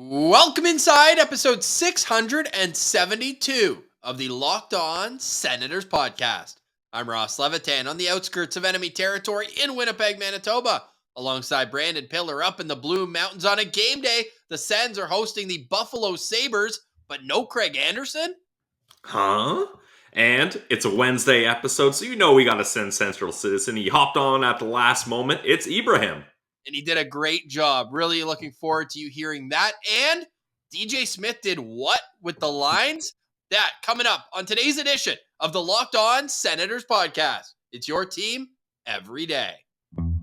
Welcome inside episode 672 of the Locked On Senators podcast. I'm Ross Levitan on the outskirts of enemy territory in Winnipeg, Manitoba, alongside Brandon Piller up in the Blue Mountains on a game day. The Sens are hosting the Buffalo Sabres, but no Craig Anderson? Huh? And it's a Wednesday episode, so you know we got a SensCentral Citizen. He hopped on at the last moment. It's Ibrahim. And he did a great job. Really looking forward to you hearing that. And DJ Smith did what with the lines? That coming up on today's edition of the Locked On Senators podcast. It's your team every day.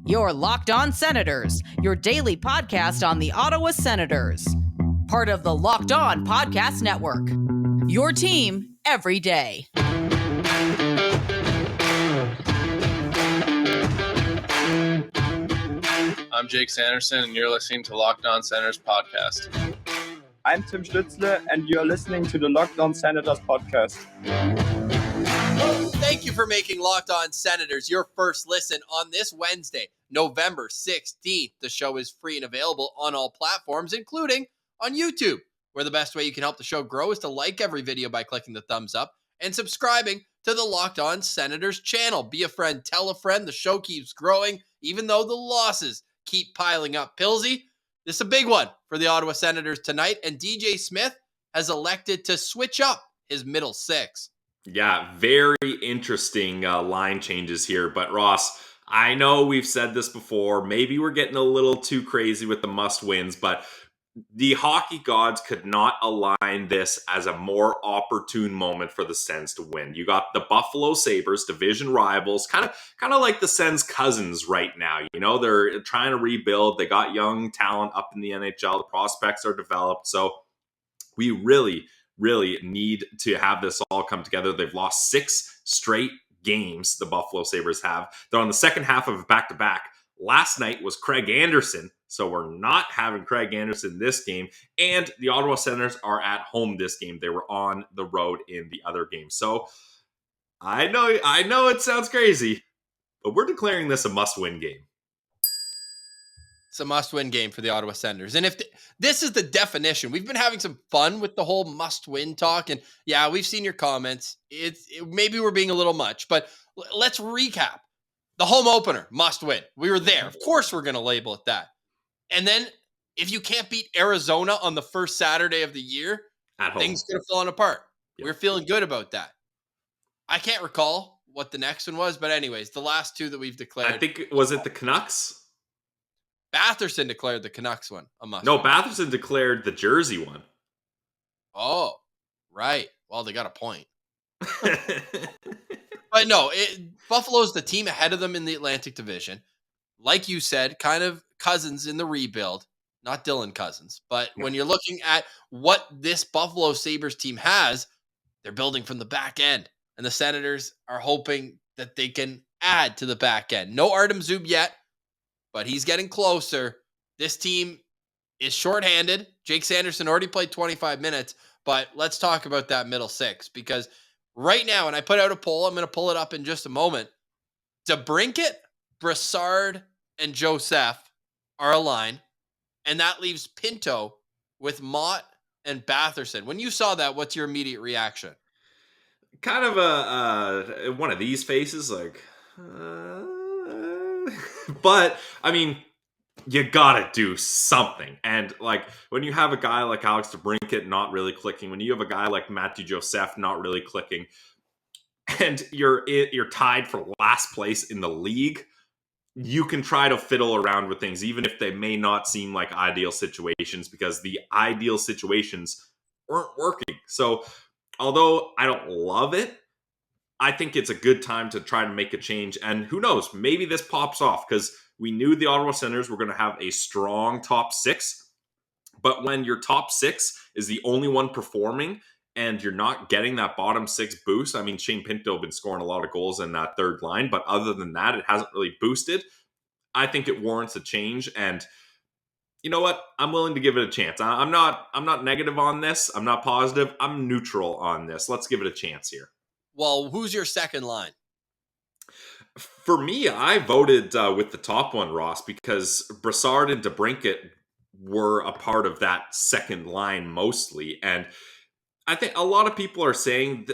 Your Locked On Senators, your daily podcast on the Ottawa Senators. Part of the Locked On Podcast Network. Your team every day. I'm Jake Sanderson, and you're listening to Locked On Senators podcast. I'm Tim Stützle, and you're listening to the Locked On Senators podcast. Thank you for making Locked On Senators your first listen on this Wednesday, November 16th. The show is free and available on all platforms, including on YouTube, where the best way you can help the show grow is to like every video by clicking the thumbs up and subscribing to the Locked On Senators channel. Be a friend, tell a friend. The show keeps growing, even though the losses keep piling up. Pilsy, this is a big one for the Ottawa Senators tonight, and DJ Smith has elected to switch up his middle six. Yeah, very interesting line changes here. But Ross, I know we've said this before. Maybe we're getting a little too crazy with the must-wins, but the hockey gods could not align this as a more opportune moment for the Sens to win. You got the Buffalo Sabres, division rivals, kind of like the Sens cousins right now. You know, they're trying to rebuild. They got young talent up in the NHL. The prospects are developed. So we really need to have this all come together. They've lost 6 straight games, the Buffalo Sabres have. They're on the second half of a back-to-back. Last night was Craig Anderson, so we're not having Craig Anderson this game. And the Ottawa Senators are at home this game. They were on the road in the other game. So I know it sounds crazy, but we're declaring this a must-win game. It's a must-win game for the Ottawa Senators. And if this is the definition, we've been having some fun with the whole must-win talk. And yeah, we've seen your comments. Maybe we're being a little much, but let's recap. The home opener, must win. We were there. Of course we're going to label it that. And then if you can't beat Arizona on the first Saturday of the year, things could have fallen apart. Yep. We're feeling good about that. I can't recall what the next one was, but anyways, the last two that we've declared. I think, was it the Canucks? Batherson declared the Canucks one a must No, win. Batherson declared the Jersey one. Oh, right. Well, they got a point. But no, Buffalo's the team ahead of them in the Atlantic Division. Like you said, kind of cousins in the rebuild. Not Dylan Cousins. But when you're looking at what this Buffalo Sabres team has, they're building from the back end. And the Senators are hoping that they can add to the back end. No Artem Zub yet, but he's getting closer. This team is shorthanded. Jake Sanderson already played 25 minutes. But let's talk about that middle six, because right now, and I put out a poll, I'm going to pull it up in just a moment. DeBrincat, Brassard, and Joseph are a line, and that leaves Pinto with Motte and Batherson. When you saw that, what's your immediate reaction? Kind of a one of these faces, like, but I mean, you gotta do something. And like when you have a guy like Alex DeBrincat not really clicking, when you have a guy like Matthew Joseph not really clicking, and you're tied for last place in the league, you can try to fiddle around with things, even if they may not seem like ideal situations, because the ideal situations weren't working. So although I don't love it, I think it's a good time to try to make a change. And who knows, maybe this pops off, because we knew the Ottawa Senators were going to have a strong top 6. But when your top 6 is the only one performing and you're not getting that bottom 6 boost, I mean, Shane Pinto been scoring a lot of goals in that third line, but other than that, it hasn't really boosted. I think it warrants a change. And you know what? I'm willing to give it a chance. I'm not negative on this. I'm not positive. I'm neutral on this. Let's give it a chance here. Well, who's your second line? For me, I voted with the top one, Ross, because Brassard and DeBrincat were a part of that second line mostly. And I think a lot of people are saying,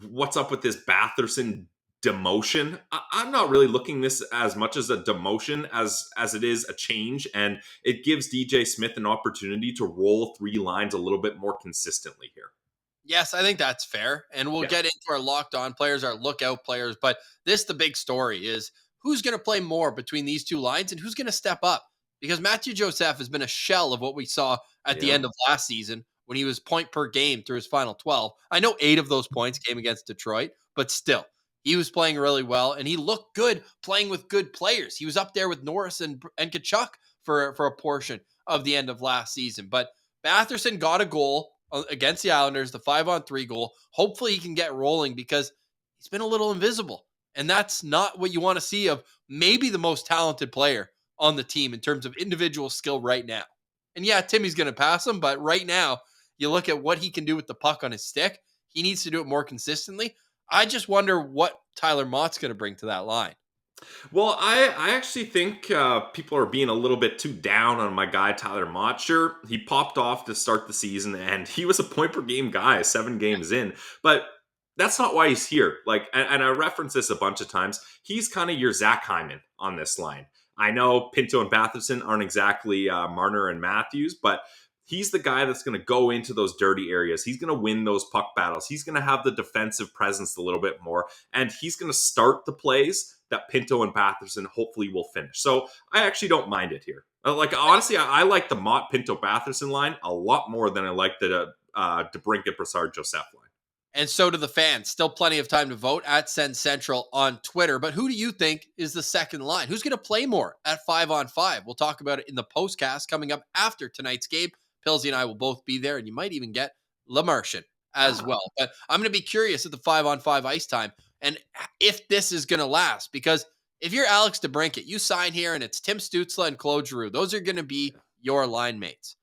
what's up with this Batherson demotion? I'm not really looking this as much as a demotion as it is a change, and it gives DJ Smith an opportunity to roll three lines a little bit more consistently here. Yes, I think that's fair. And we'll get into our locked on players, our lookout players. But the big story is who's going to play more between these two lines and who's going to step up? Because Matthew Joseph has been a shell of what we saw at the end of last season when he was point per game through his final 12. I know 8 of those points came against Detroit, but still, he was playing really well and he looked good playing with good players. He was up there with Norris and Kachuk for a portion of the end of last season. But Batherson got a goal against the Islanders, the 5-on-3 goal. Hopefully he can get rolling because he's been a little invisible. And that's not what you want to see of maybe the most talented player on the team in terms of individual skill right now. And yeah, Timmy's going to pass him, but right now, you look at what he can do with the puck on his stick. He needs to do it more consistently. I just wonder what Tyler Motte's going to bring to that line. Well, I actually think people are being a little bit too down on my guy, Tyler Motte. Sure, he popped off to start the season, and he was a point per game guy 7 games in. But that's not why he's here. Like, and I reference this a bunch of times. He's kind of your Zach Hyman on this line. I know Pinto and Batherson aren't exactly Marner and Matthews, but he's the guy that's going to go into those dirty areas. He's going to win those puck battles. He's going to have the defensive presence a little bit more, and he's going to start the plays that Pinto and Batherson hopefully will finish. So I actually don't mind it here. Like, honestly, I like the Motte, Pinto, Batherson line a lot more than I like the DeBrincat, Brassard, Joseph line. And so do the fans. Still plenty of time to vote at SensCentral on Twitter. But who do you think is the second line? Who's going to play more at 5-on-5? We'll talk about it in the postcast coming up after tonight's game. Pilsy and I will both be there, and you might even get LaMartian as well. But I'm going to be curious at the 5-on-5 ice time and if this is going to last. Because if you're Alex DeBrincat, you sign here and it's Tim Stützle and Claude Giroux. Those are going to be your line mates.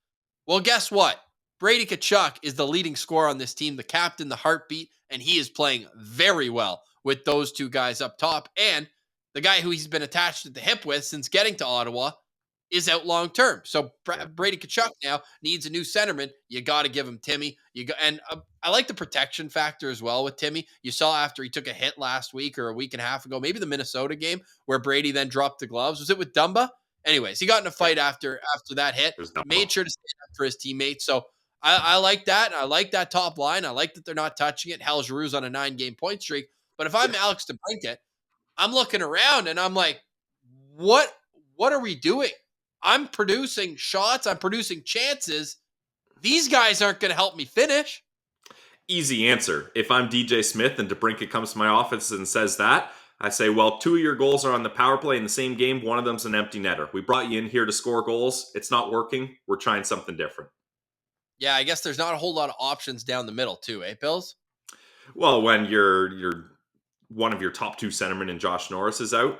Well, guess what? Brady Tkachuk is the leading scorer on this team, the captain, the heartbeat, and he is playing very well with those two guys up top. And the guy who he's been attached at the hip with since getting to Ottawa is out long term. So Brady Tkachuk now needs a new centerman. You got to give him Timmy. I like the protection factor as well with Timmy. You saw after he took a hit last week or a week and a half ago, maybe the Minnesota game where Brady then dropped the gloves. Was it with Dumba? Anyways, he got in a fight after that hit. Made sure to stand up for his teammates. So I like that. I like that top line. I like that they're not touching it. Hal Giroux's on a 9-game point streak. But if I'm Alex DeBrincat, I'm looking around and I'm like, what are we doing? I'm producing shots. I'm producing chances. These guys aren't going to help me finish. Easy answer. If I'm DJ Smith and DeBrincat comes to my office and says that, I say, well, 2 of your goals are on the power play in the same game. One of them's an empty netter. We brought you in here to score goals. It's not working. We're trying something different. Yeah, I guess there's not a whole lot of options down the middle too, Pills? Well, when you're one of your top 2 centermen and Josh Norris is out,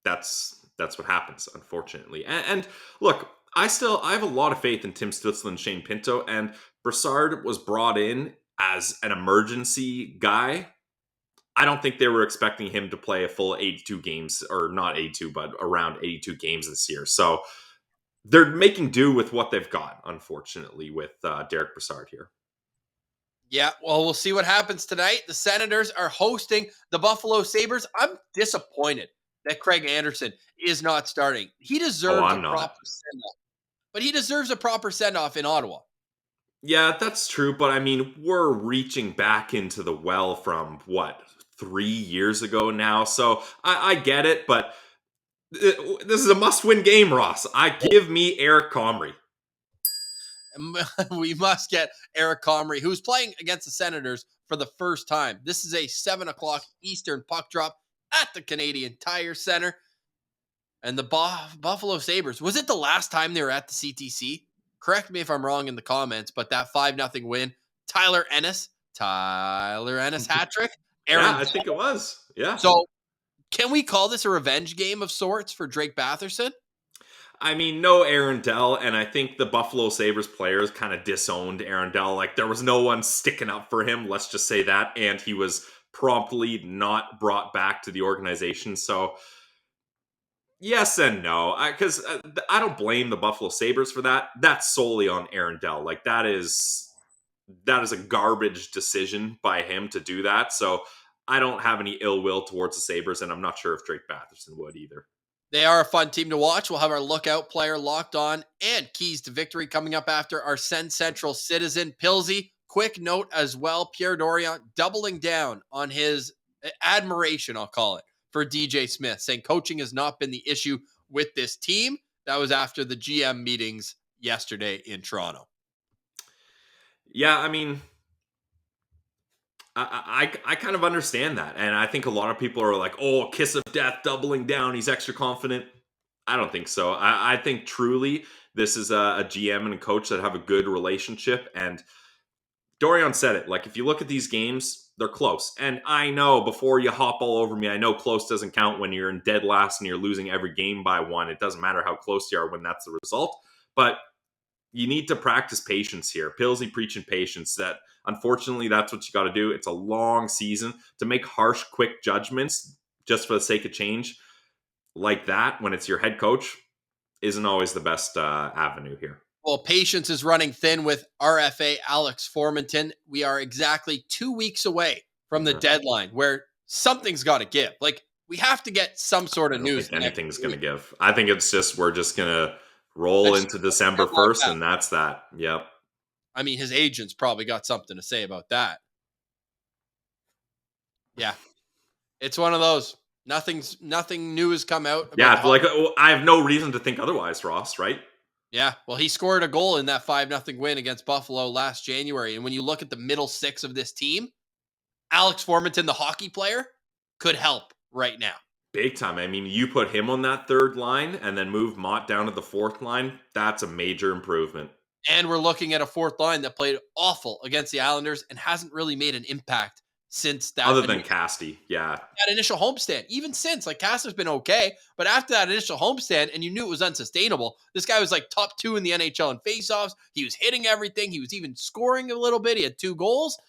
that's what happens, unfortunately. And look, I have a lot of faith in Tim Stützle and Shane Pinto, and Brassard was brought in as an emergency guy. I don't think they were expecting him to play a full 82 games, or not 82, but around 82 games this year. So they're making do with what they've got, unfortunately, with Derek Brassard here. Yeah, well, we'll see what happens tonight. The Senators are hosting the Buffalo Sabres. I'm disappointed that Craig Anderson is not starting. He deserves a proper send-off. But he deserves a proper send-off in Ottawa. Yeah, that's true. But, I mean, we're reaching back into the well from, 3 years ago now? So I get it, but this is a must-win game, Ross. Give me Eric Comrie. We must get Eric Comrie, who's playing against the Senators for the first time. This is a 7 o'clock Eastern puck drop at the Canadian Tire Center. And the Buffalo Sabres, was it the last time they were at the CTC? Correct me if I'm wrong in the comments, but that 5-0 win, Tyler Ennis hat trick. Yeah, I think it was. Yeah. So can we call this a revenge game of sorts for Drake Batherson? I mean, no Aaron Dell, and I think the Buffalo Sabres players kind of disowned Aaron Dell. Like, there was no one sticking up for him, let's just say that, and he was promptly not brought back to the organization. So, Yes and no, because I don't blame the Buffalo Sabres for that. That's solely on Aaron Dell. Like that is a garbage decision by him to do that. So I don't have any ill will towards the Sabres, and I'm not sure if Drake Batherson would either. They are a fun team to watch. We'll have our lookout player locked on and keys to victory coming up after our SensCentral Citizen. Pilsy, quick note as well. Pierre Dorion doubling down on his admiration, I'll call it, for DJ Smith, saying coaching has not been the issue with this team. That was after the GM meetings yesterday in Toronto. Yeah, I mean, I kind of understand that. And I think a lot of people are like, oh, kiss of death, doubling down. He's extra confident. I don't think so. I think truly this is a GM and a coach that have a good relationship. And Dorian said it. Like, if you look at these games, they're close. And I know, before you hop all over me, I know close doesn't count when you're in dead last and you're losing every game by one. It doesn't matter how close you are when that's the result. But you need to practice patience here. Pilsy preaching patience. That unfortunately, that's what you got to do. It's a long season. To make harsh, quick judgments just for the sake of change like that when it's your head coach isn't always the best avenue here. Well, patience is running thin with RFA Alex Formanton. We are exactly 2 weeks away from the deadline where something's got to give. Like, we have to get some sort of news. I don't think anything's going to give. I think it's just we're just going to roll into December 1st, and that's that. Yep. I mean, his agent's probably got something to say about that. Yeah. It's one of those. Nothing new has come out. Yeah, like I have no reason to think otherwise, Ross, right? Yeah, well, he scored a goal in that 5-0 win against Buffalo last January. And when you look at the middle six of this team, Alex Formanton, the hockey player, could help right now. Big time. I mean, you put him on that third line and then move Motte down to the fourth line. That's a major improvement. And we're looking at a fourth line that played awful against the Islanders and hasn't really made an impact since that. Other than Casty, yeah. That initial homestand. Even since, like, Caster's been okay, but after that initial homestand, and you knew it was unsustainable, this guy was like top 2 in the NHL in faceoffs. He was hitting everything. He was even scoring a little bit. He had 2 goals.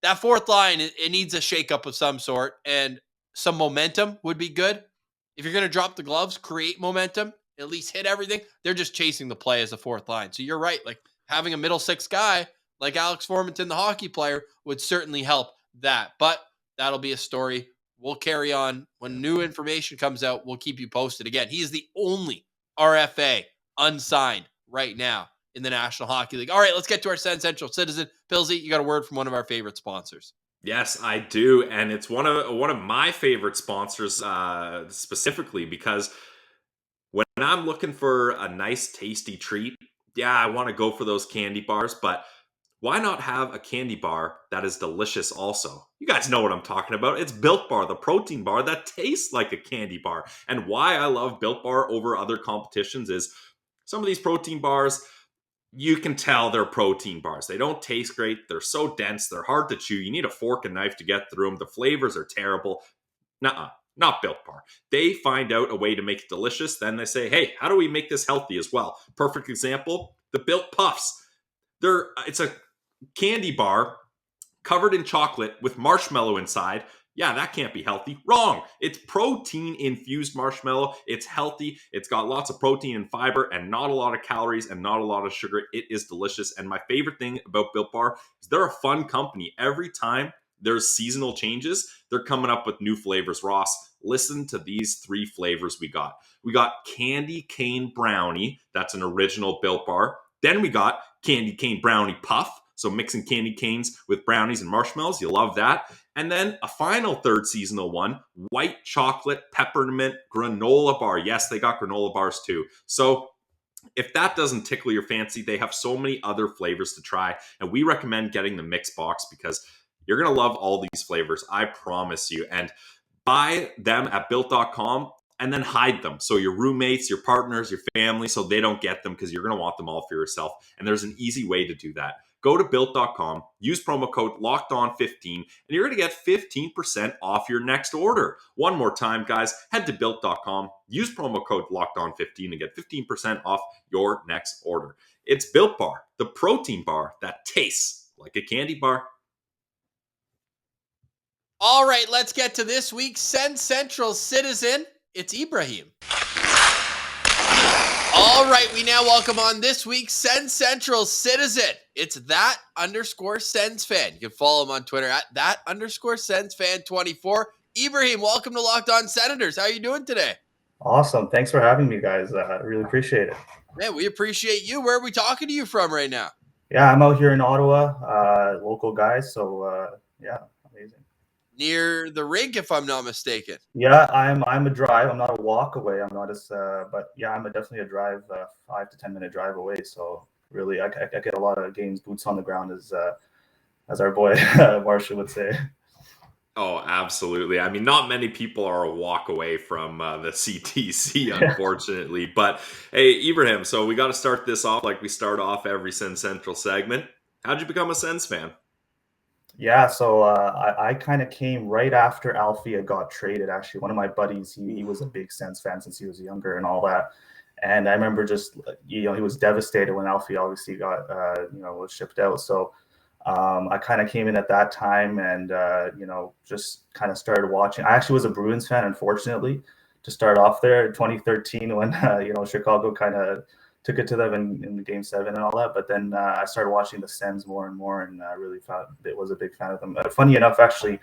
That fourth line, it needs a shakeup of some sort, and some momentum would be good. If you're going to drop the gloves, create momentum, at least hit everything. They're just chasing the play as a fourth line. So you're right. Like, having a middle six guy like Alex Formanton, the hockey player, would certainly help that. But that'll be a story we'll carry on. When new information comes out, we'll keep you posted. Again, he is the only RFA unsigned right now in the National Hockey League. All right, let's get to our SensCentral Citizen. Pilsy, you got a word from one of our favorite sponsors. Yes, I do, and it's one of my favorite sponsors specifically because when I'm looking for a nice, tasty treat, yeah, I want to go for those candy bars, but why not have a candy bar that is delicious also? You guys know what I'm talking about. It's Built Bar, the protein bar that tastes like a candy bar. And why I love Built Bar over other competitions is some of these protein bars, you can tell they're protein bars. They don't taste great. They're so dense. They're hard to chew. You need a fork and knife to get through them. The flavors are terrible. Nuh-uh. Not Built Bar. They find out a way to make it delicious. Then they say, hey, how do we make this healthy as well? Perfect example, the Built Puffs. It's a candy bar covered in chocolate with marshmallow inside. Yeah, that can't be healthy. Wrong. It's protein-infused marshmallow. It's healthy. It's got lots of protein and fiber and not a lot of calories and not a lot of sugar. It is delicious. And my favorite thing about Built Bar is they're a fun company. Every time there's seasonal changes, they're coming up with new flavors. Ross, listen to these 3 flavors we got. We got Candy Cane Brownie. That's an original Built Bar. Then we got Candy Cane Brownie Puff. So mixing candy canes with brownies and marshmallows. You love that. And then a final third seasonal one, White Chocolate Peppermint Granola Bar. Yes, they got granola bars too. So if that doesn't tickle your fancy, they have so many other flavors to try. And we recommend getting the mix box because you're going to love all these flavors. I promise you. And buy them at Built.com. And then hide them. So your roommates, your partners, your family, so they don't get them because you're going to want them all for yourself. And there's an easy way to do that. Go to Built.com, use promo code LOCKEDON15, and you're going to get 15% off your next order. One more time, guys, head to Built.com, use promo code LOCKEDON15 and get 15% off your next order. It's Built Bar, the protein bar that tastes like a candy bar. All right, let's get to this week's SensCentral Citizen. It's Ibrahim. All right, we now welcome on this week's SensCentral Citizen. It's _Sens fan. You can follow him on Twitter at _Sens fan 24. Ibrahim, welcome to Locked On Senators. How are you doing today? Awesome. Thanks for having me, guys. I really appreciate it. Man, we appreciate you. Where are we talking to you from right now? Yeah, I'm out here in Ottawa, local guy. So yeah, amazing. Near the rink, if I'm not mistaken. Yeah, I'm a drive. I'm not a walk away. I'm not as, but yeah, I'm definitely a drive, 5 to 10 minute drive away. So really, I get a lot of games, boots on the ground, as our boy Marsha would say. Oh, absolutely. I mean, not many people are a walk away from the CTC, unfortunately. But hey, Ibrahim, so we got to start this off like we start off every SensCentral segment. How'd you become a Sens fan? Yeah, so I kind of came right after Alfie got traded. Actually, one of my buddies, he was a big Sens fan since he was younger and all that. And I remember just, he was devastated when Alfie obviously got, was shipped out. So I kind of came in at that time and, just kind of started watching. I actually was a Bruins fan, unfortunately, to start off there in 2013 when, Chicago kind of took it to them in the Game 7 and all that. But then I started watching the Sens more and more, and I really was a big fan of them. Funny enough, actually,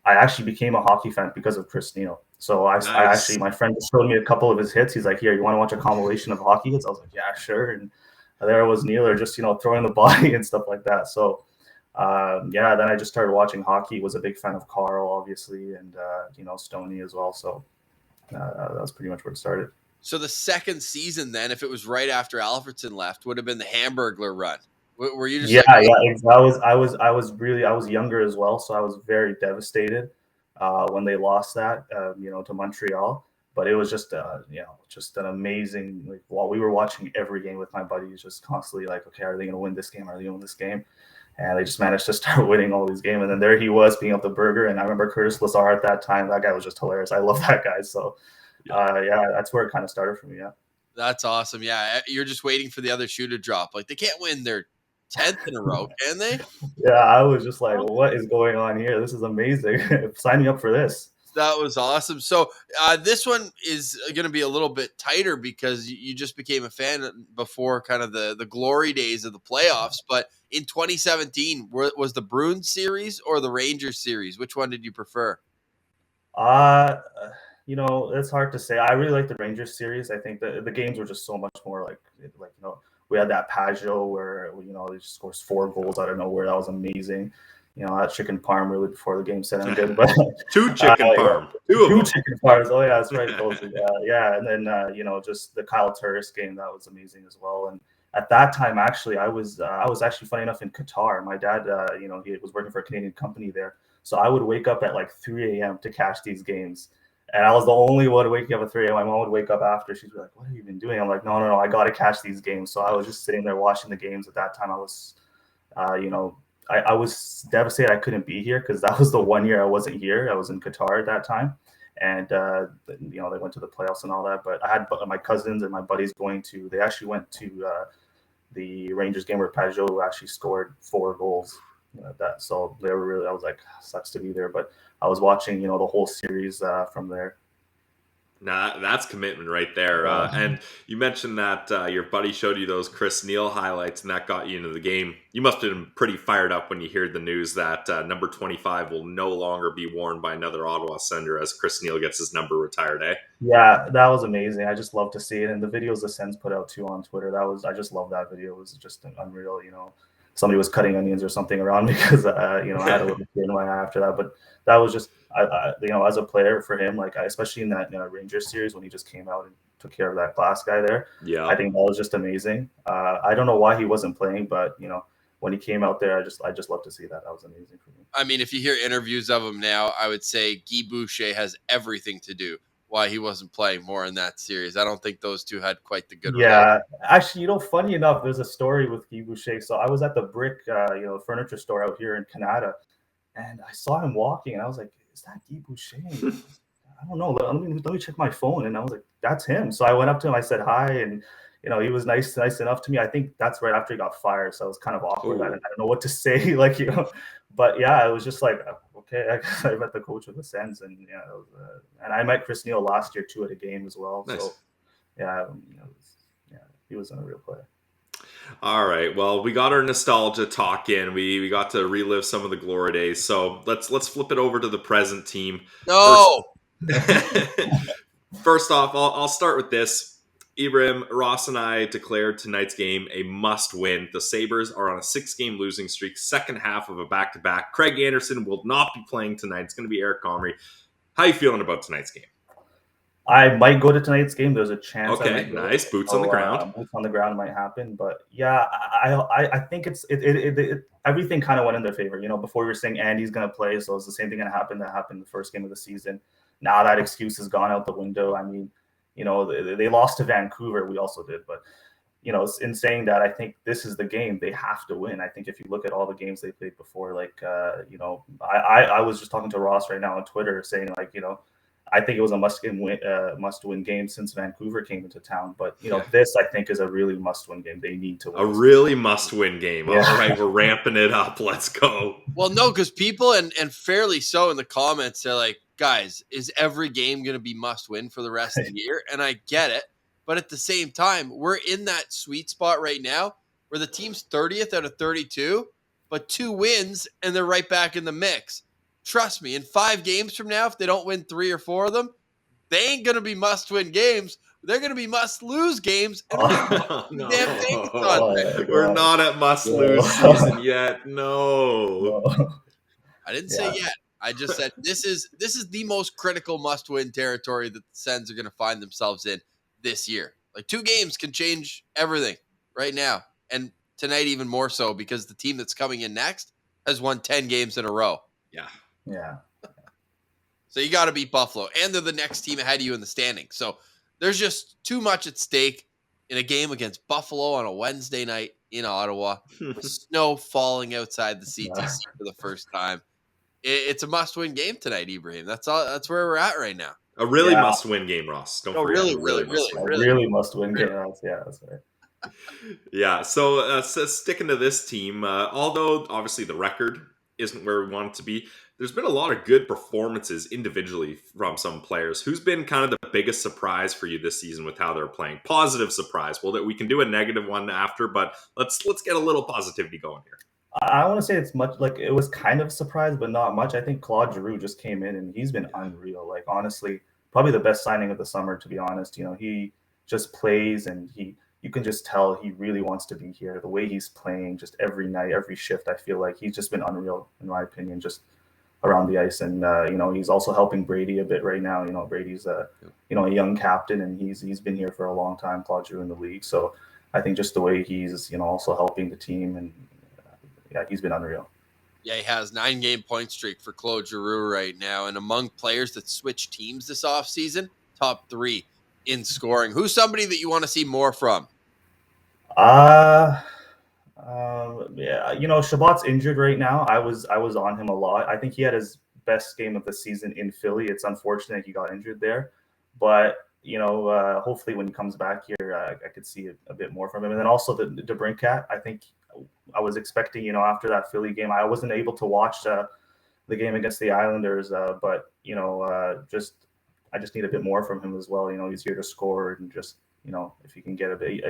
I actually became a hockey fan because of Chris Neil. So I actually, my friend just showed me a couple of his hits. He's like, "Here, you want to watch a compilation of hockey hits?" I was like, "Yeah, sure." And there was Neil, just throwing the body and stuff like that. So then I just started watching hockey. Was a big fan of Carl, obviously, and Stoney as well. So that was pretty much where it started. So the second season, then, if it was right after Alfredson left, would have been the Hamburglar run. Were you just I was younger as well, so I was very devastated when they lost that to Montreal. But it was just just an amazing, while we were watching every game with my buddies, just constantly like, okay, are they going to win this game? Are they going to win this game? And they just managed to start winning all these games. And then there he was being up the burger. And I remember Curtis Lazar at that time. That guy was just hilarious. I love that guy. So that's where it kind of started for me. Yeah. That's awesome. Yeah. You're just waiting for the other shoe to drop. Like, they can't win their 10th in a row, can they? Yeah. I was just like, what is going on here? This is amazing. Sign me up for this. That was awesome. So this one is going to be a little bit tighter because you just became a fan before kind of the glory days of the playoffs. But in 2017, was the Bruins series or the Rangers series? Which one did you prefer? It's hard to say. I really like the Rangers series. I think the games were just so much more like we had that Pajot where they just scores 4 goals out of nowhere. That was amazing. That chicken parm really before the game set ended. But 2 chicken parm. Two chicken parms. Oh yeah, that's right. Yeah. And then just the Kyle Turris game, that was amazing as well. And at that time, actually, I was actually, funny enough, in Qatar. My dad, he was working for a Canadian company there, so I would wake up at like 3 a.m. to catch these games. And I was the only one waking up at 3 a.m. My mom would wake up after. She'd be like, "What have you been doing?" I'm like, No, I got to catch these games. So I was just sitting there watching the games. At that time, I was, I was devastated I couldn't be here because that was the one year I wasn't here. I was in Qatar at that time. And, they went to the playoffs and all that. But I had my cousins and my buddies they actually went to the Rangers game where Pajot actually scored 4 goals. So they were really, I was like, sucks to be there. But I was watching, the whole series from there. Nah, that's commitment right there. And you mentioned that your buddy showed you those Chris Neil highlights, and that got you into the game. You must have been pretty fired up when you heard the news that number 25 will no longer be worn by another Ottawa Senator as Chris Neil gets his number retired, eh? Yeah, that was amazing. I just love to see it. And the videos the Sens put out too on Twitter, I just love that video. It was just unreal, Somebody was cutting onions or something around me because I had a little tear in my eye after that. But that was just, as a player for him, like especially in that Rangers series when he just came out and took care of that glass guy there. Yeah, I think that was just amazing. I don't know why he wasn't playing, but when he came out there, I just love to see that. That was amazing for me. I mean, if you hear interviews of him now, I would say Guy Boucher has everything to do why he wasn't playing more in that series. I don't think those two had quite the good relationship. Actually, funny enough, there's a story with Guy Boucher. So I was at the Brick, furniture store out here in Canada, and I saw him walking, and I was like, "Is that Guy Boucher?" I don't know. Let me check my phone, and I was like, "That's him." So I went up to him, I said hi, and he was nice enough to me. I think that's right after he got fired, so it was kind of awkward. I don't know what to say, but yeah, it was just like, okay, I guess I met the coach of the Sens, and and I met Chris Neal last year too at a game as well. Nice. So yeah, he was a real player. All right, well, we got our nostalgia talk in. We got to relive some of the glory days. So let's flip it over to the present team. No. First off, I'll start with this. Ibrahim, Ross, and I declared tonight's game a must-win. The Sabres are on a 6-game losing streak, second half of a back-to-back. Craig Anderson will not be playing tonight. It's going to be Eric Comrie. How are you feeling about tonight's game? I might go to tonight's game. There's a chance. Okay, nice. Boots on the ground. Boots on the ground might happen, but yeah, I think it everything kind of went in their favor. Before we were saying Andy's going to play, so it's the same thing that happened the first game of the season. Now that excuse has gone out the window. I mean, they lost to Vancouver. We also did, but in saying that, I think this is the game they have to win. I think if you look at all the games they played before, I was just talking to Ross right now on Twitter saying I think it was a must-win game since Vancouver came into town. But this I think is a really must-win game. They need to win. A really must-win game. Yeah. All right, we're ramping it up. Let's go. Well, no, because people and fairly so in the comments, they're like, guys, is every game going to be must-win for the rest of the year? And I get it, but at the same time, we're in that sweet spot right now where the team's 30th out of 32, but 2 wins and they're right back in the mix. Trust me, in 5 games from now, if they don't win 3 or 4 of them, they ain't going to be must-win games. They're going to be must-lose games. And we're not at must-lose season yet. No. I didn't say yet. I just said this is the most critical must-win territory that the Sens are going to find themselves in this year. Like 2 games can change everything right now. And tonight even more so because the team that's coming in next has won 10 games in a row. Yeah. So you got to beat Buffalo. And they're the next team ahead of you in the standings. So there's just too much at stake in a game against Buffalo on a Wednesday night in Ottawa. With snow falling outside the CTC for the first time. It's a must-win game tonight, Ibrahim. That's all. That's where we're at right now. A really must-win game, Ross. Don't forget. Really must-win game, Ross. Yeah, that's right. Yeah. So sticking to this team, although obviously the record isn't where we want it to be, there's been a lot of good performances individually from some players. Who's been kind of the biggest surprise for you this season with how they're playing? Positive surprise. Well, we can do a negative one after, but let's get a little positivity going here. I want to say it's much like it was kind of a surprise, but not much. I think Claude Giroux just came in and he's been unreal. Like honestly, probably the best signing of the summer, to be honest. He just plays and you can just tell he really wants to be here. The way he's playing just every night, every shift, I feel like he's just been unreal, in my opinion, just around the ice. And, he's also helping Brady a bit right now. Brady's, a young captain and he's been here for a long time, Claude Giroux in the league. So I think just the way he's, also helping the team and he's been unreal. Yeah, he has 9-game point streak for Claude Giroux right now. And among players that switch teams this offseason, top 3 in scoring. Who's somebody that you want to see more from? Shabbat's injured right now. I was on him a lot. I think he had his best game of the season in Philly. It's unfortunate he got injured there, but hopefully when he comes back here, I could see a bit more from him. And then also the DeBrincat. I think I was expecting, after that Philly game, I wasn't able to watch the game against the Islanders, but I just need a bit more from him as well. He's here to score and just, if he can get a bit,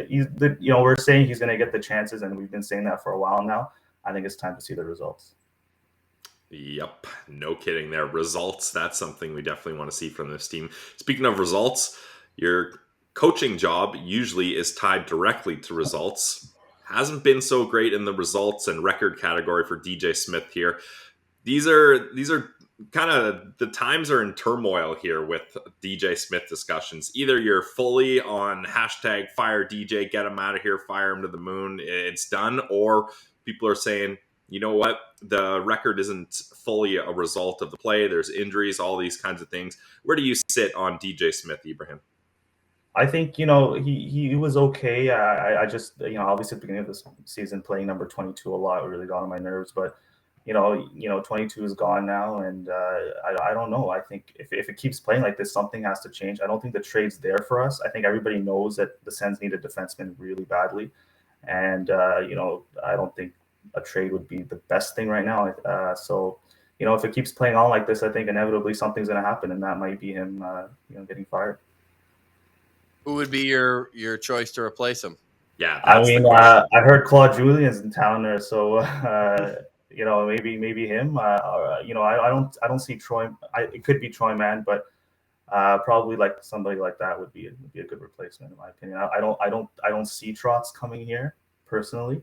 we're saying he's going to get the chances and we've been saying that for a while now. I think it's time to see the results. Yep. No kidding there. Results. That's something we definitely want to see from this team. Speaking of results, your coaching job usually is tied directly to results. Hasn't been so great in the results and record category for DJ Smith here. These are kind of the times are in turmoil here with DJ Smith discussions. Either you're fully on hashtag fire DJ, get him out of here, fire him to the moon, it's done, or people are saying, you know what, the record isn't fully a result of the play. There's injuries, all these kinds of things. Where do you sit on DJ Smith, Ibrahim? I think, he was okay. I just, obviously at the beginning of this season, playing number 22 a lot really got on my nerves. But, 22 is gone now, and I don't know. I think if it keeps playing like this, something has to change. I don't think the trade's there for us. I think everybody knows that the Sens need a defenseman really badly, and I don't think a trade would be the best thing right now. So if it keeps playing on like this, I think inevitably something's going to happen, and that might be him, getting fired. Who would be your choice to replace him? Yeah, I that's mean, the question. I heard Claude Julien's in town there, so maybe him. I don't see Troy. It could be Troy Mann, but probably like somebody like that would be a good replacement in my opinion. I don't see Trotz coming here personally.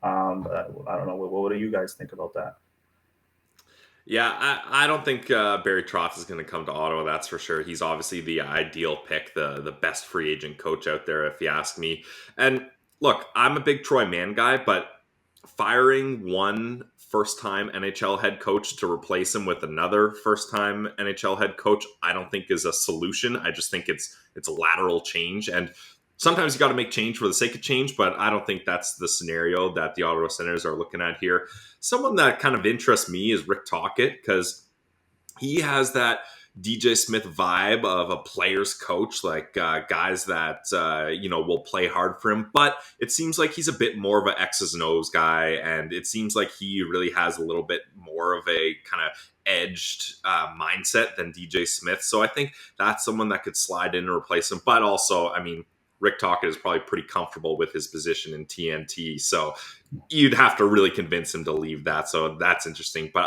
But I don't know. What do you guys think about that? Yeah, I don't think Barry Trotz is going to come to Ottawa. That's for sure. He's obviously the ideal pick, the best free agent coach out there, if you ask me. And look, I'm a big Troy Mann guy, but firing one first-time NHL head coach to replace him with another first-time NHL head coach, I don't think is a solution. I just think it's a lateral change, and sometimes you got to make change for the sake of change, but I don't think that's the scenario that the Ottawa Senators are looking at here. Someone that kind of interests me is Rick Tocchet, because he has that DJ Smith vibe of a player's coach, like guys that will play hard for him. But it seems like he's a bit more of an X's and O's guy, and it seems like he really has a little bit more of a kind of edged mindset than DJ Smith. So I think that's someone that could slide in and replace him. But also, I mean, Rick Tocchet is probably pretty comfortable with his position in TNT, so you'd have to really convince him to leave that. So that's interesting. But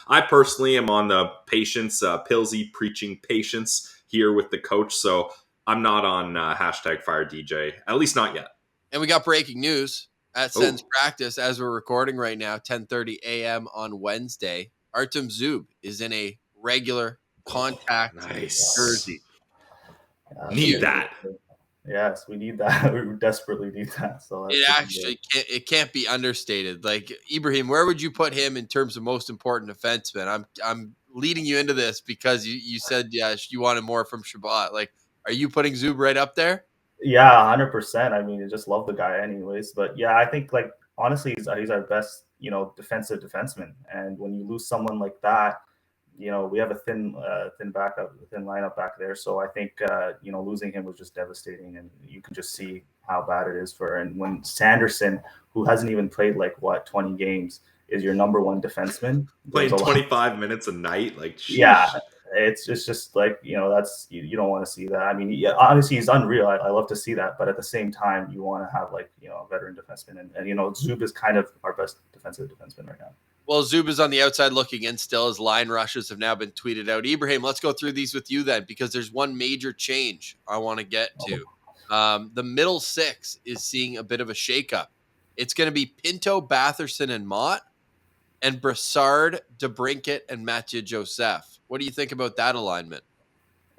I personally am on the patience, Pilsy preaching patience here with the coach. So I'm not on hashtag fire DJ, at least not yet. And we got breaking news at Sens practice as we're recording right now, 10:30 a.m. on Wednesday. Artem Zub is in a regular contact jersey. Need that. Yes, we need that. We desperately need that. So it can't be understated. Like, Ibrahim, where would you put him in terms of most important defenseman? I'm leading you into this because you said you wanted more from Shabbat. Like, are you putting Zub right up there? Yeah, 100%. I mean, I just love the guy, anyways. But yeah, I think honestly, he's our best defensive defenseman. And when you lose someone like that, we have a thin lineup back there. So I think, losing him was just devastating, and you can just see how bad it is for. And when Sanderson, who hasn't even played 20 games, is your number one defenseman, playing 25 minutes a night, sheesh. Yeah, it's just that's you don't want to see that. I mean, yeah, honestly, he's unreal. I love to see that, but at the same time, you want to have a veteran defenseman, and Zub is kind of our best defensive defenseman right now. Well, Zub is on the outside looking in still. His line rushes have now been tweeted out. Ibrahim, let's go through these with you then, because there's one major change I want to get to. The middle six is seeing a bit of a shakeup. It's going to be Pinto, Batherson, and Motte, and Brassard, DeBrincat, and Mathieu Joseph. What do you think about that alignment?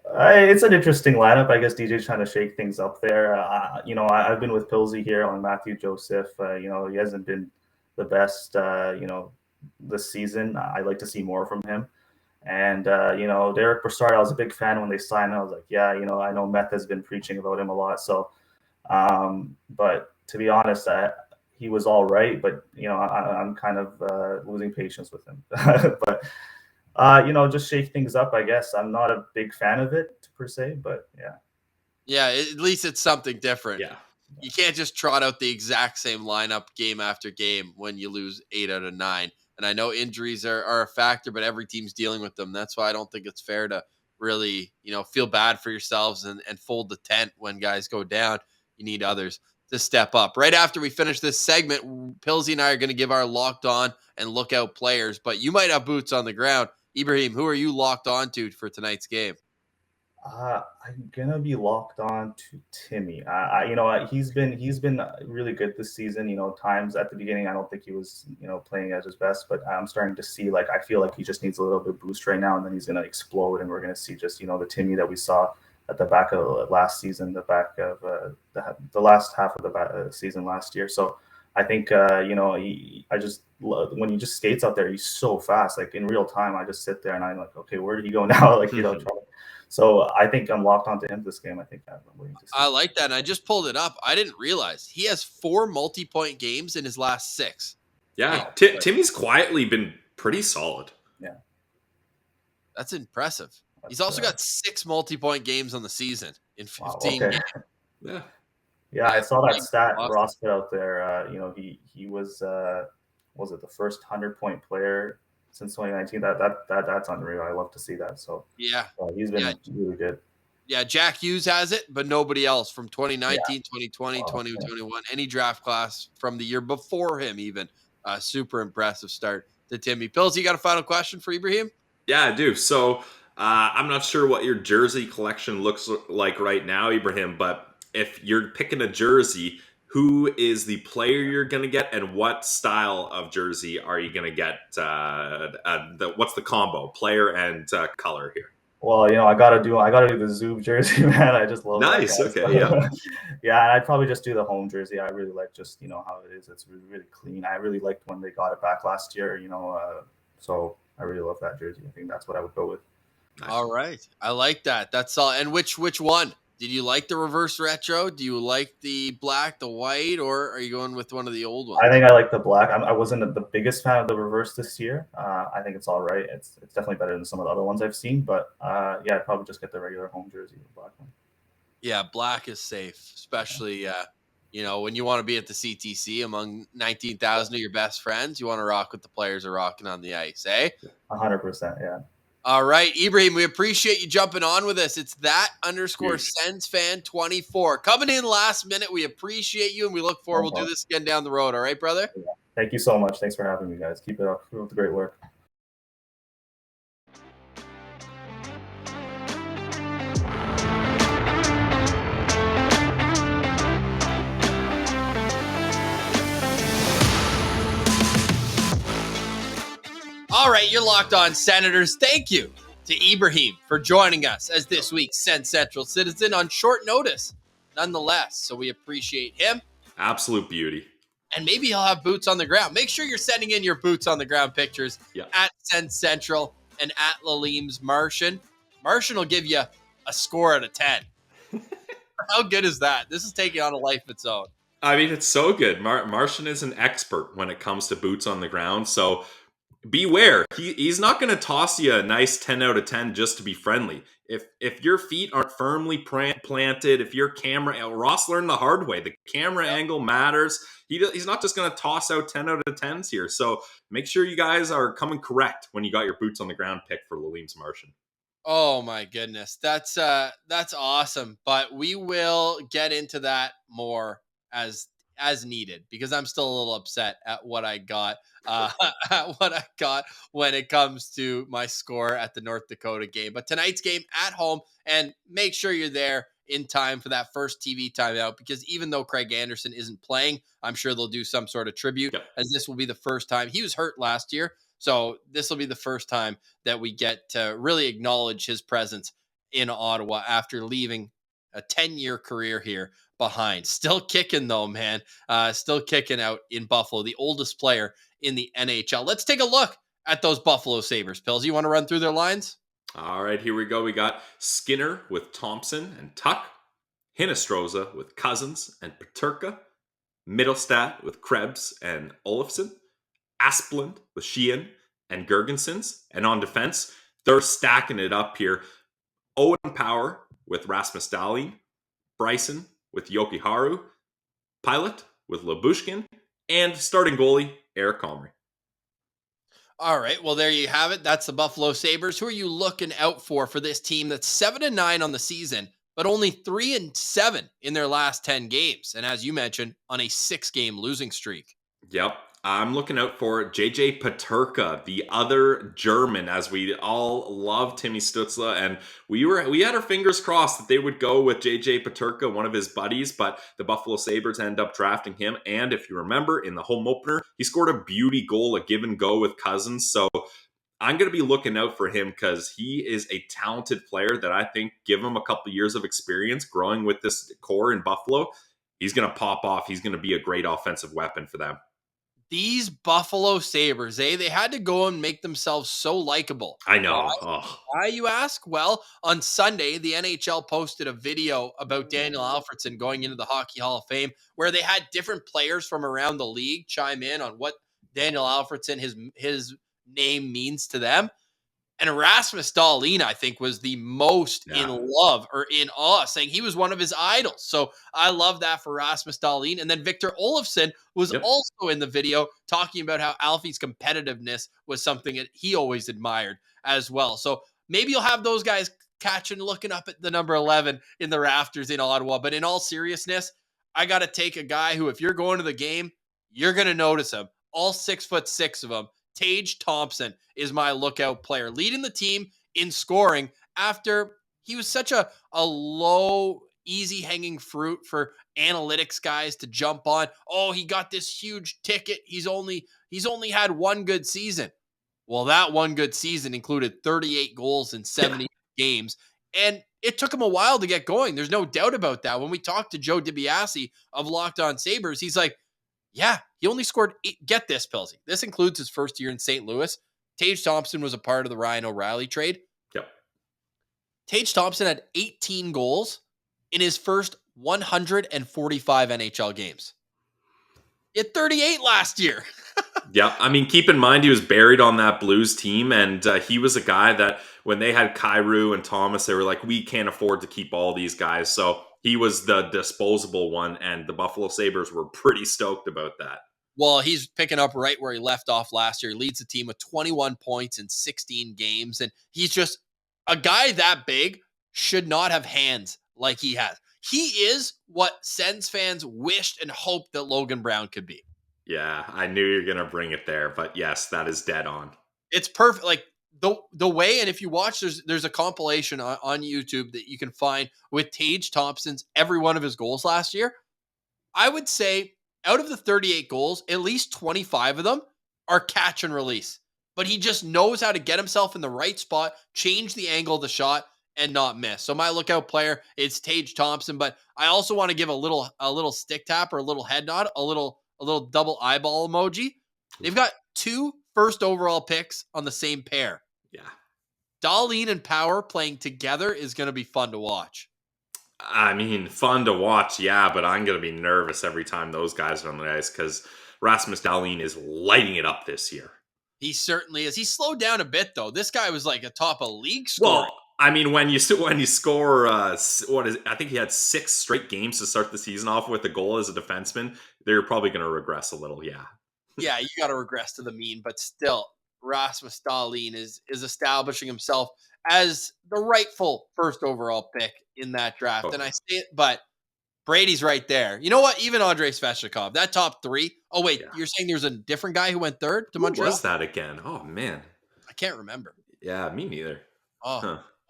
It's an interesting lineup. I guess DJ's trying to shake things up there. I've been with Pilsy here on Mathieu Joseph. He hasn't been the best, this season. I'd like to see more from him. And, Derek Brassard, I was a big fan when they signed him. I was like, yeah, I know Meth has been preaching about him a lot. So, but to be honest, he was all right, but, I'm kind of losing patience with him. But, just shake things up, I guess. I'm not a big fan of it per se, but yeah. Yeah, at least it's something different. Yeah. You can't just trot out the exact same lineup game after game when you lose 8 out of 9. And I know injuries are a factor, but every team's dealing with them. That's why I don't think it's fair to really, feel bad for yourselves and fold the tent when guys go down. You need others to step up. Right after we finish this segment, Pilsy and I are going to give our locked on and lookout players, but you might have boots on the ground. Ibrahim, who are you locked on to for tonight's game? I'm gonna be locked on to Timmy. He's been really good this season. Times at the beginning, I don't think he was playing at his best, but I'm starting to see I feel like he just needs a little bit of boost right now, and then he's gonna explode, and we're gonna see just the Timmy that we saw at the back of last season, the back of the last half of the season last year. So I think I just love when he just skates out there. He's so fast. In real time, I just sit there and I'm like, okay, where did he go now? So I think I'm locked onto him this game. I think I'm waiting to see. I like that. And I just pulled it up. I didn't realize he has 4 multi-point games in his last 6. Yeah, Timmy's quietly been Pretty solid. Yeah. That's impressive. He's also got 6 multi-point games on the season in 15 okay. games. Yeah. Yeah, I saw that stat awesome. Ross put out there. He was it the first 100-point player since 2019? That's unreal. I love to see that. So Yeah. he's been really good. Yeah, Jack Hughes has it, but nobody else from 2019, 2020, Wow, 2021, any draft class from the year before him even. Super impressive start to Timmy. Pills, you got a final question for Ibrahim? Yeah, I do. So I'm not sure what your jersey collection looks like right now, Ibrahim, but if you're picking a jersey, who is the player you're going to get, and what style of jersey are you going to get? What's the combo, player and color here? Well, I gotta do the Zoob jersey, man. I just love Nice. that guy. Okay. Yeah. Yeah, I'd probably just do the home jersey. I really like just how it is. It's really, really clean. I really liked when they got it back last year. So I really love that jersey. I think that's what I would go with. Nice. All right, I like that. That's all. And which one? Did you like the reverse retro? Do you like the black, the white, or are you going with one of the old ones? I think I like the black. I wasn't the biggest fan of the reverse this year. I think it's all right. It's definitely better than some of the other ones I've seen. But yeah, I'd probably just get the regular home jersey, the black one. Yeah, black is safe, especially when you want to be at the CTC among 19,000 of your best friends. You want to rock what the players are rocking on the ice, eh? 100%, yeah. All right, Ibrahim, we appreciate you jumping on with us. It's _Sens fan 24 coming in last minute. We appreciate you, and we look forward. We'll do this again down the road. All right, brother? Yeah. Thank you so much. Thanks for having me, guys. Keep it up. Keep up the great work. All right, you're locked on Senators. Thank you to Ibrahim for joining us as this week's SensCentral Citizen on short notice, nonetheless. So we appreciate him. Absolute beauty. And maybe he'll have boots on the ground. Make sure you're sending in your boots on the ground pictures at SensCentral and at Lalim's Martian. Martian will give you a score out of 10. How good is that? This is taking on a life of its own. I mean, it's so good. Martian is an expert when it comes to boots on the ground. So beware. He's not going to toss you a nice 10 out of 10 just to be friendly. If your feet aren't firmly planted, if your camera, Ross learned the hard way, the camera angle matters. He's not just going to toss out 10 out of 10s here. So make sure you guys are coming correct when you got your boots on the ground pick for Lalim's Martian. Oh my goodness. That's awesome. But we will get into that more as needed, because I'm still a little upset at what I got when it comes to my score at the North Dakota game. But tonight's game at home, and make sure you're there in time for that first TV timeout, because even though Craig Anderson isn't playing, I'm sure they'll do some sort of tribute, as this will be the first time. He was hurt last year, so this will be the first time that we get to really acknowledge his presence in Ottawa after leaving a 10-year career here behind. Still kicking though, man. Still kicking out in Buffalo, the oldest player in the NHL. Let's take a look at those Buffalo Sabres. Pills, you want to run through their lines? All right, here we go. We got Skinner with Thompson and Tuck, Hinostroza with Cousins and Peterka, Middlestat with Krebs and Olofsson, Asplund with Sheehan and Gergensons. And on defense, they're stacking it up here. Owen Power with Rasmus Dahlin, Bryson with Yokiharu, Pilot with Labushkin, and starting goalie, Eric Comrie. All right, well, there you have it. That's the Buffalo Sabres. Who are you looking out for this team that's 7-9 on the season, but only 3-7 in their last 10 games? And as you mentioned, on a 6-game losing streak. Yep. I'm looking out for JJ Peterka, the other German, as we all love Timmy Stützle, and we had our fingers crossed that they would go with JJ Peterka, one of his buddies, but the Buffalo Sabres end up drafting him. And if you remember, in the home opener, he scored a beauty goal, a give and go with Cousins. So I'm going to be looking out for him, because he is a talented player that I think, give him a couple years of experience growing with this core in Buffalo, he's going to pop off. He's going to be a great offensive weapon for them. These Buffalo Sabres, they had to go and make themselves so likable. I know. Why, you ask? Well, on Sunday, the NHL posted a video about Daniel Alfredsson going into the Hockey Hall of Fame, where they had different players from around the league chime in on what Daniel Alfredsson, his name means to them. And Rasmus Dahlin, I think, was the most in love or in awe, saying he was one of his idols. So I love that for Rasmus Dahlin. And then Victor Olofsson was also in the video talking about how Alfie's competitiveness was something that he always admired as well. So maybe you'll have those guys catching, looking up at the number 11 in the rafters in Ottawa. But in all seriousness, I got to take a guy who, if you're going to the game, you're going to notice him. All 6'6" of them. Tage Thompson is my lookout player, leading the team in scoring after he was such a low, easy hanging fruit for analytics guys to jump on. Oh, he got this huge ticket. He's only had one good season. Well, that one good season included 38 goals in 70 games, and it took him a while to get going. There's no doubt about that. When we talked to Joe DiBiase of Locked On Sabres, he's like, yeah, he only scored 8. Get this, Pilsy. This includes his first year in St. Louis. Tage Thompson was a part of the Ryan O'Reilly trade. Yep. Tage Thompson had 18 goals in his first 145 NHL games. He had 38 last year. Yeah, I mean, keep in mind he was buried on that Blues team, and he was a guy that when they had Kyrou and Thomas, they were like, we can't afford to keep all these guys. So he was the disposable one, and the Buffalo Sabres were pretty stoked about that. Well, he's picking up right where he left off last year. He leads the team with 21 points in 16 games, and he's just a guy that big should not have hands like he has. He is what Sens fans wished and hoped that Logan Brown could be. Yeah, I knew you were going to bring it there, but yes, that is dead on. It's perfect. Like the way, and if you watch, there's a compilation on YouTube that you can find with Tage Thompson's every one of his goals last year. I would say out of the 38 goals, at least 25 of them are catch and release. But he just knows how to get himself in the right spot, change the angle of the shot, and not miss. So my lookout player is Tage Thompson, but I also want to give a little stick tap or a little head nod, a little double eyeball emoji. They've got 2 first overall picks on the same pair. Yeah. Dahlin and Power playing together is going to be fun to watch. I mean, fun to watch, yeah, but I'm going to be nervous every time those guys are on the ice because Rasmus Dahlin is lighting it up this year. He certainly is. He slowed down a bit, though. This guy was like a top of league scorer. Well, I mean, when you score, I think he had 6 straight games to start the season off with a goal as a defenseman. They're probably going to regress a little, yeah. Yeah, you got to regress to the mean, but still, Rasmus Dahlin is establishing himself as the rightful first overall pick in that draft. Okay. And I say it, but Brady's right there. You know what? Even Andrei Svechnikov, that top 3. Oh, wait, You're saying there's a different guy who went third to Montreal? Who was that again? Oh, man. I can't remember. Yeah, me neither. Oh,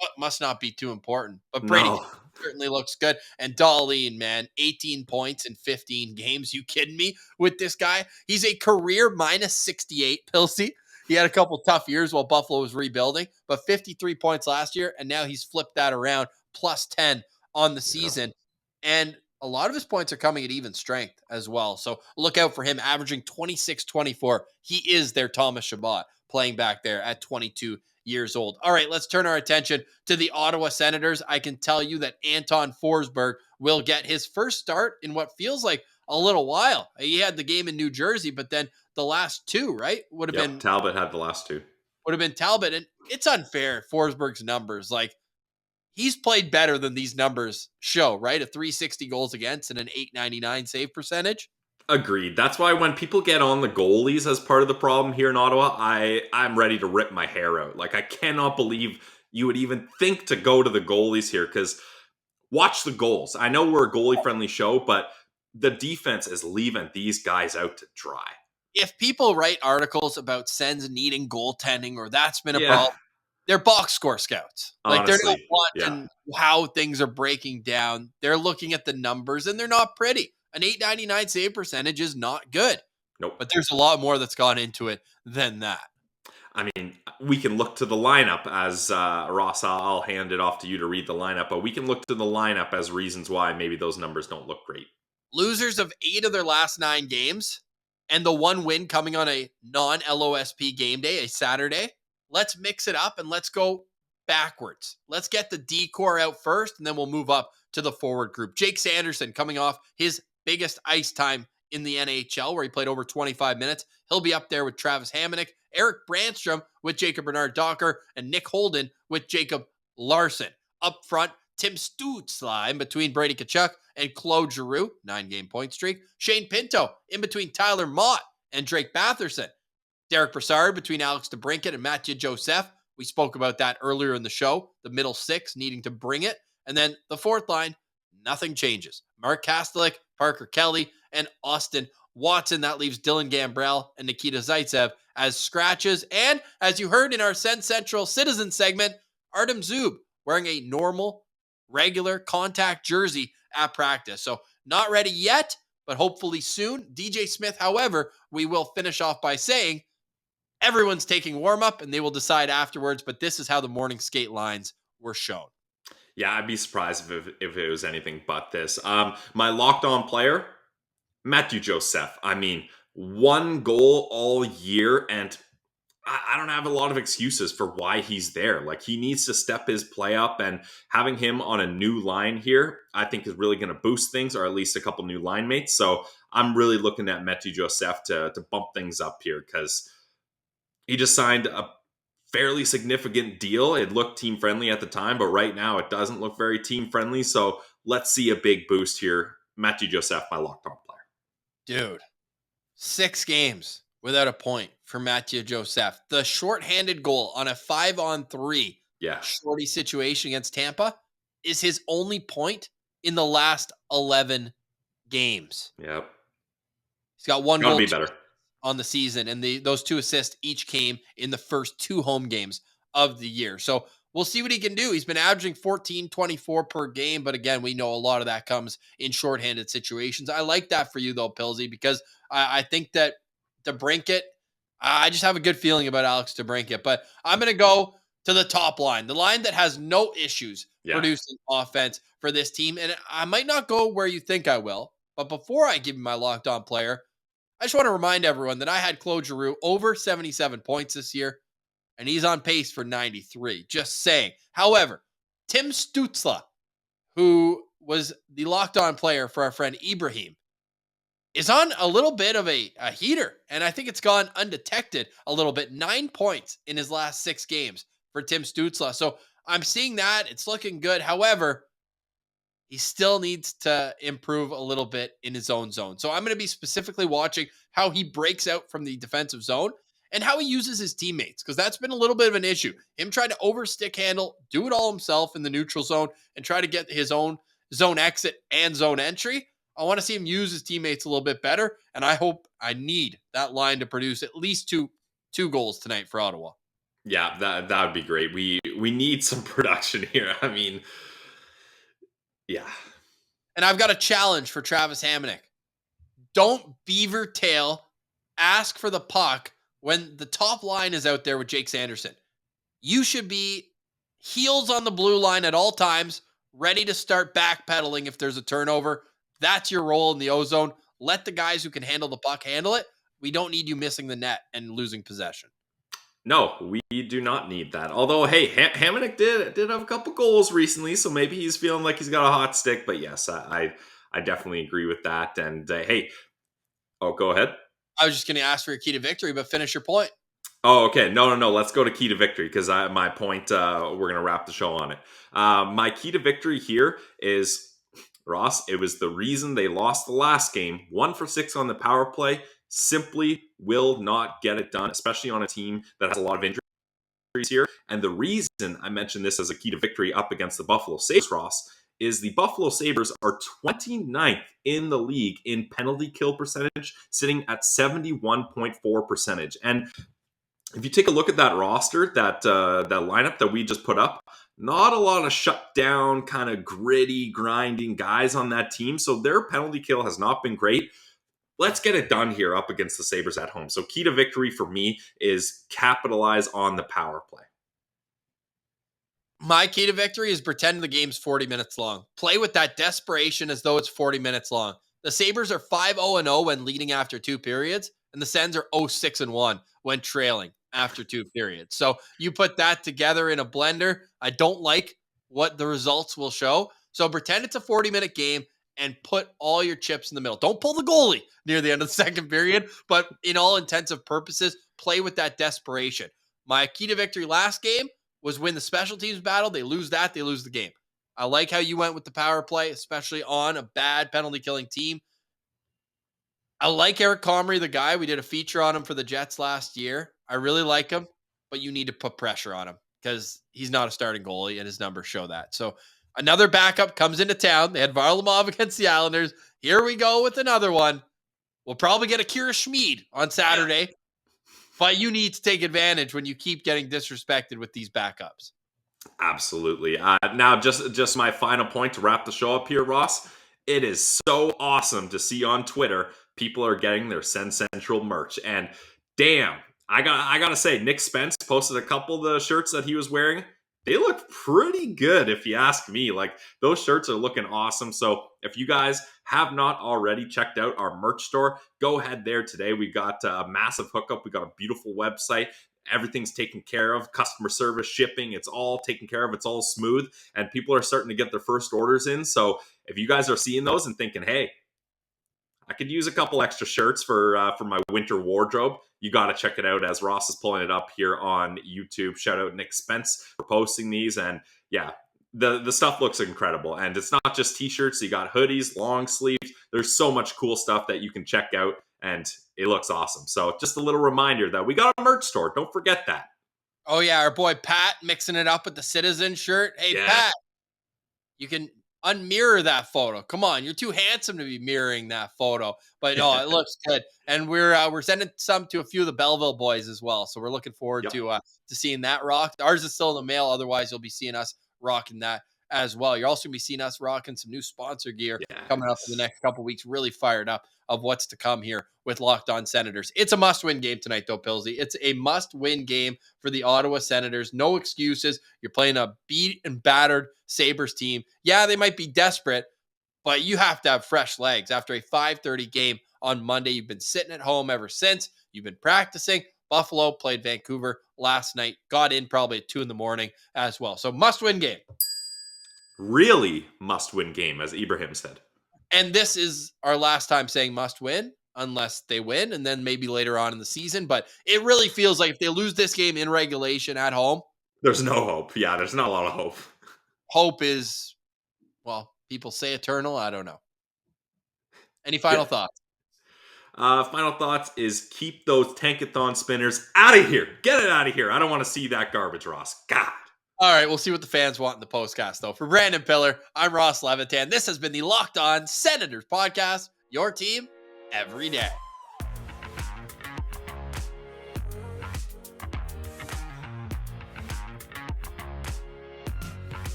What must not be too important. But Brady certainly looks good. And Dahlin, man, 18 points in 15 games. You kidding me with this guy? He's a career minus 68, Pilsy. He had a couple tough years while Buffalo was rebuilding, but 53 points last year, and now he's flipped that around, plus 10 on the season. And a lot of his points are coming at even strength as well. So look out for him, averaging 26-24. He is their Thomas Chabot, playing back there at 22 years old. All right, let's turn our attention to the Ottawa Senators. I can tell you that Anton Forsberg will get his first start in what feels like a little while. He had the game in New Jersey, but then the last 2, right? Would have been Talbot had the last 2. Would have been Talbot, and it's unfair. Forsberg's numbers, like he's played better than these numbers show, right? A 360 goals against and an 899 save percentage. Agreed. That's why when people get on the goalies as part of the problem here in Ottawa, I'm ready to rip my hair out. Like, I cannot believe you would even think to go to the goalies here, because watch the goals. I know we're a goalie-friendly show, but the defense is leaving these guys out to dry. If people write articles about Sens needing goaltending or that's been a problem, they're box score scouts. Like, honestly, they're not watching how things are breaking down. They're looking at the numbers, and they're not pretty. An 899 save percentage is not good. Nope. But there's a lot more that's gone into it than that. I mean, we can look to the lineup as, Ross, I'll hand it off to you to read the lineup, but we can look to the lineup as reasons why maybe those numbers don't look great. Losers of 8 of their last 9 games, and the 1 win coming on a non-LOSP game day, a Saturday. Let's mix it up and let's go backwards. Let's get the D-core out first, and then we'll move up to the forward group. Jake Sanderson coming off his biggest ice time in the NHL, where he played over 25 minutes. He'll be up there with Travis Hamonic, Eric Brandstrom with Jacob Bernard-Docker, and Nick Holden with Jacob Larson. Up front, Tim Stützle in between Brady Tkachuk and Claude Giroux, 9-game point streak. Shane Pinto in between Tyler Motte and Drake Batherson. Derek Brassard between Alex DeBrincat and Mathieu Joseph. We spoke about that earlier in the show. The middle six needing to bring it. And then the fourth line, nothing changes. Mark Kastelik, Parker Kelly, and Austin Watson. That leaves Dylan Gambrell and Nikita Zaitsev as scratches. And as you heard in our SensCentral Citizen segment, Artem Zub wearing a normal, regular contact jersey at practice. So not ready yet, but hopefully soon. DJ Smith, however, we will finish off by saying everyone's taking warm-up and they will decide afterwards, but this is how the morning skate lines were shown. Yeah, I'd be surprised if it was anything but this. My locked on player, Mathieu Joseph. I mean, 1 goal all year, and I don't have a lot of excuses for why he's there. Like, he needs to step his play up, and having him on a new line here, I think is really going to boost things, or at least a couple new line mates. So I'm really looking at Mathieu Joseph to bump things up here, because he just signed a fairly significant deal. It looked team friendly at the time, but right now it doesn't look very team friendly. So let's see a big boost here. Mathieu Joseph, my locked on player. Dude, 6 games without a point for Mathieu Joseph. The shorthanded goal on a 5-on-3 shorty situation against Tampa is his only point in the last 11 games. Yep. He's got 1 goal. Gotta be better on the season, and those 2 assists each came in the first 2 home games of the year. So we'll see what he can do. He's been averaging 14-24 per game, but again, we know a lot of that comes in shorthanded situations. I like that for you though, Pilsy, because I think that DeBrincat, I just have a good feeling about Alex DeBrincat, but I'm going to go to the top line, the line that has no issues producing offense for this team. And I might not go where you think I will, but before I give you my locked on player, I just want to remind everyone that I had Claude Giroux over 77 points this year, and he's on pace for 93. Just saying. However, Tim Stützle, who was the locked-on player for our friend Ibrahim, is on a little bit of a heater, and I think it's gone undetected a little bit. 9 points in his last 6 games for Tim Stützle. So I'm seeing that. It's looking good. However, he still needs to improve a little bit in his own zone. So I'm going to be specifically watching how he breaks out from the defensive zone and how he uses his teammates, because that's been a little bit of an issue. Him trying to overstick handle, do it all himself in the neutral zone, and try to get his own zone exit and zone entry. I want to see him use his teammates a little bit better, and I need that line to produce at least two goals tonight for Ottawa. Yeah, that would be great. We need some production here. I mean, yeah. And I've got a challenge for Travis Hamonic. Don't beaver tail, ask for the puck when the top line is out there with Jake Sanderson. You should be heels on the blue line at all times, ready to start backpedaling if there's a turnover. That's your role in the O-zone. Let the guys who can handle the puck handle it. We don't need you missing the net and losing possession. No, we do not need that. Although, hey, Hamonic did have a couple goals recently, so maybe he's feeling like he's got a hot stick. But yes, I definitely agree with that. And hey, go ahead. I was just going to ask for your key to victory, but finish your point. Oh, okay. No. Let's go to key to victory, because my point, we're going to wrap the show on it. My key to victory here is, Ross, it was the reason they lost the last game. 1 for 6 on the power play. Simply will not get it done, especially on a team that has a lot of injuries here. And the reason I mentioned this as a key to victory up against the Buffalo Sabres, Ross, is the Buffalo Sabres are 29th in the league in penalty kill percentage, sitting at 71.4%. And if you take a look at that roster, that lineup that we just put up, not a lot of shutdown, kind of gritty, grinding guys on that team. So their penalty kill has not been great. Let's get it done here up against the Sabres at home. So key to victory for me is capitalize on the power play. My key to victory is pretend the game's 40 minutes long. Play with that desperation as though it's 40 minutes long. The Sabres are 5-0-0 when leading after 2 periods, and the Sens are 0-6-1 when trailing after 2 periods. So you put that together in a blender. I don't like what the results will show. So pretend it's a 40-minute game and put all your chips in the middle. Don't pull the goalie near the end of the second period, but in all intensive purposes, play with that desperation. My key to victory last game was win the special teams battle. They lose that, they lose the game. I like how you went with the power play, especially on a bad penalty killing team. I like Eric Comrie, the guy. We did a feature on him for the Jets last year. I really like him, but you need to put pressure on him because he's not a starting goalie and his numbers show that. So another backup comes into town. They had Varlamov against the Islanders. Here we go with another one. We'll probably get a Kira Schmid on Saturday, but you need to take advantage when you keep getting disrespected with these backups. Absolutely. Now, just my final point to wrap the show up here, Ross. It is so awesome to see on Twitter people are getting their SensCentral merch, and damn, I gotta say, Nick Spence posted a couple of the shirts that he was wearing. They look pretty good, if you ask me. Like, those shirts are looking awesome. So if you guys have not already checked out our merch store, go ahead there today. We got a massive hookup. We got a beautiful website. Everything's taken care of. Customer service, shipping, it's all taken care of. It's all smooth. And people are starting to get their first orders in. So if you guys are seeing those and thinking, hey, I could use a couple extra shirts for my winter wardrobe, you got to check it out as Ross is pulling it up here on YouTube. Shout out Nick Spence for posting these. And yeah, the stuff looks incredible. And it's not just t-shirts. You got hoodies, long sleeves. There's so much cool stuff that you can check out, and it looks awesome. So just a little reminder that we got a merch store. Don't forget that. Oh, yeah. Our boy Pat mixing it up with the Citizen shirt. Hey, yeah. Pat, you can unmirror that photo. Come on, you're too handsome to be mirroring that photo. But no, it looks good. And we're sending some to a few of the Belleville boys as well. So we're looking forward to seeing that rock. Ours is still in the mail. Otherwise, you'll be seeing us rocking that as well. You're also going to be seeing us rocking some new sponsor gear coming up in the next couple of weeks. Really fired up of what's to come here with Locked On Senators. It's a must-win game tonight, though, Pillsy. It's a must-win game for the Ottawa Senators. No excuses. You're playing a beat and battered Sabres team. Yeah, they might be desperate, but you have to have fresh legs. After a 5:30 game on Monday, you've been sitting at home ever since. You've been practicing. Buffalo played Vancouver last night. Got in probably at 2 a.m. as well. So must-win game. Really must-win game, as Ibrahim said. And this is our last time saying must win, unless they win, and then maybe later on in the season. But it really feels like if they lose this game in regulation at home, there's no hope. Yeah, there's not a lot of hope. Hope is, well, people say eternal. I don't know. Any final thoughts? Final thoughts is keep those tankathon spinners out of here. Get it out of here. I don't want to see that garbage, Ross. God. All right, we'll see what the fans want in the postcast, though. For Brandon Piller, I'm Ross Levitan. This has been the Locked On Senators podcast, your team every day.